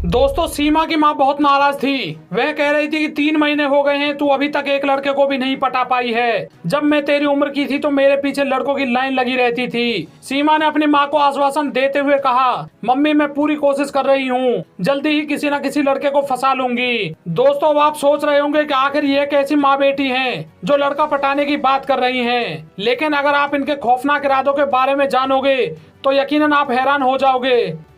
दोस्तों, सीमा की माँ बहुत नाराज थी। वह कह रही थी कि 3 महीने हो गए हैं, तू अभी तक एक लड़के को भी नहीं पटा पाई है। जब मैं तेरी उम्र की थी तो मेरे पीछे लड़कों की लाइन लगी रहती थी। सीमा ने अपनी माँ को आश्वासन देते हुए कहा, मम्मी मैं पूरी कोशिश कर रही हूँ, जल्दी ही किसी न किसी लड़के को फंसा लूंगी। दोस्तों, अब आप सोच रहे होंगे कि आखिर ये कैसी माँ बेटी हैं जो लड़का पटाने की बात कर रही हैं। लेकिन अगर आप इनके खौफनाक इरादों के बारे में जानोगे तो यकीनन आप हैरान हो जाओगे।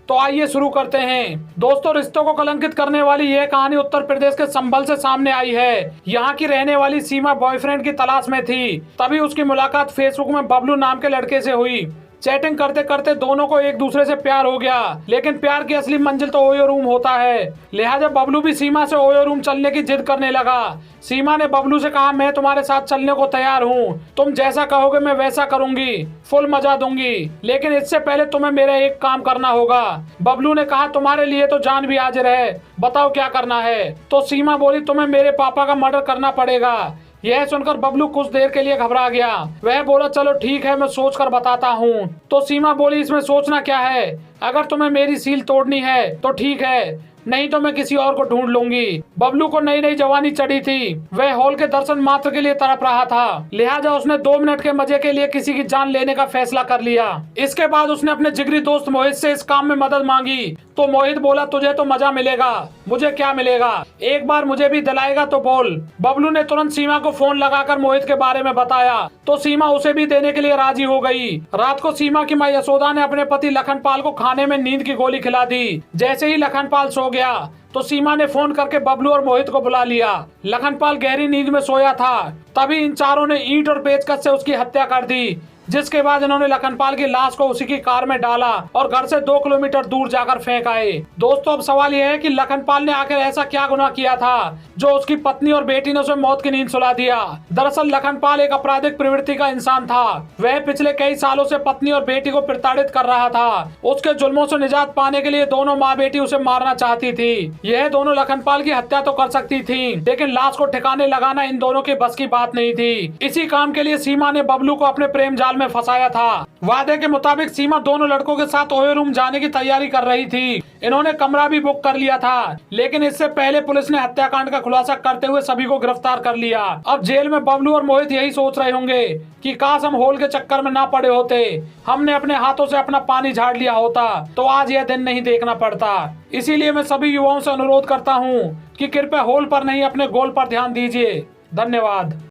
तो आइए शुरू करते हैं। दोस्तों, रिश्तों को कलंकित करने वाली यह कहानी उत्तर प्रदेश के संभल से सामने आई है। यहाँ की रहने वाली सीमा बॉयफ्रेंड की तलाश में थी, तभी उसकी मुलाकात फेसबुक में बबलू नाम के लड़के से हुई। चैटिंग करते करते दोनों को एक दूसरे से प्यार हो गया, लेकिन प्यार की असली मंजिल तो ओयो रूम होता है। लिहाजा बबलू भी सीमा से ओयो रूम चलने की जिद करने लगा। सीमा ने बबलू से कहा, मैं तुम्हारे साथ चलने को तैयार हूँ, तुम जैसा कहोगे मैं वैसा करूंगी, फुल मजा दूंगी, लेकिन इससे पहले तुम्हें मेरा एक काम करना होगा। बबलू ने कहा, तुम्हारे लिए तो जान भी हाजिर है, बताओ क्या करना है। तो सीमा बोली, तुम्हें मेरे पापा का मर्डर करना पड़ेगा। यह सुनकर बबलू कुछ देर के लिए घबरा गया। वह बोला, चलो ठीक है, मैं सोच कर बताता हूँ। तो सीमा बोली, इसमें सोचना क्या है, अगर तुम्हें मेरी सील तोड़नी है तो ठीक है, नहीं तो मैं किसी और को ढूंढ लूंगी। बबलू को नई नई जवानी चढ़ी थी, वह हॉल के दर्शन मात्र के लिए तड़प रहा था। लिहाजा उसने 2 मिनट के मजे के लिए किसी की जान लेने का फैसला कर लिया। इसके बाद उसने अपने जिगरी दोस्त मोहित से इस काम में मदद मांगी। तो मोहित बोला, तुझे तो मजा मिलेगा, मुझे क्या मिलेगा, एक बार मुझे भी दिलाएगा तो बोल। बबलू ने तुरंत सीमा को फोन लगाकर मोहित के बारे में बताया, तो सीमा उसे भी देने के लिए राजी हो गई। रात को सीमा की माँ यशोदा ने अपने पति लखनपाल को खाने में नींद की गोली खिला दी। जैसे ही लखनपाल सो गया तो सीमा ने फोन करके बबलू और मोहित को बुला लिया। लखनपाल गहरी नींद में सोया था, तभी इन चारों ने ईंट और पेचकस से उसकी हत्या कर दी, जिसके बाद इन्होंने लखनपाल की लाश को उसी की कार में डाला और घर से 2 किलोमीटर दूर जाकर फेंक आए। दोस्तों, अब सवाल यह है कि लखनपाल ने आखिर ऐसा क्या गुनाह किया था जो उसकी पत्नी और बेटी ने उसे मौत की नींद सुला दिया। दरअसल लखनपाल एक आपराधिक प्रवृत्ति का इंसान था। वह पिछले कई सालों से पत्नी और बेटी को प्रताड़ित कर रहा था। उसके जुल्मों से निजात पाने के लिए दोनों माँ बेटी उसे मारना चाहती थी। यह दोनों लखनपाल की हत्या तो कर सकती थी, लेकिन लाश को ठिकाने लगाना इन दोनों के बस की बात नहीं थी। इसी काम के लिए सीमा ने बबलू को अपने प्रेम जाल में फंसाया था। वादे के मुताबिक सीमा दोनों लड़कों के साथ ओयो रूम जाने की तैयारी कर रही थी। इन्होंने कमरा भी बुक कर लिया था, लेकिन इससे पहले पुलिस ने हत्याकांड का खुलासा करते हुए सभी को गिरफ्तार कर लिया। अब जेल में बबलू और मोहित यही सोच रहे होंगे कि काश हम होल के चक्कर में ना पड़े होते, हमने अपने हाथों से अपना पानी झाड़ लिया होता तो आज यह दिन नहीं देखना पड़ता। इसीलिए मैं सभी युवाओं से अनुरोध करता हूँ कि कृपया होल पर नहीं अपने गोल पर ध्यान दीजिए। धन्यवाद।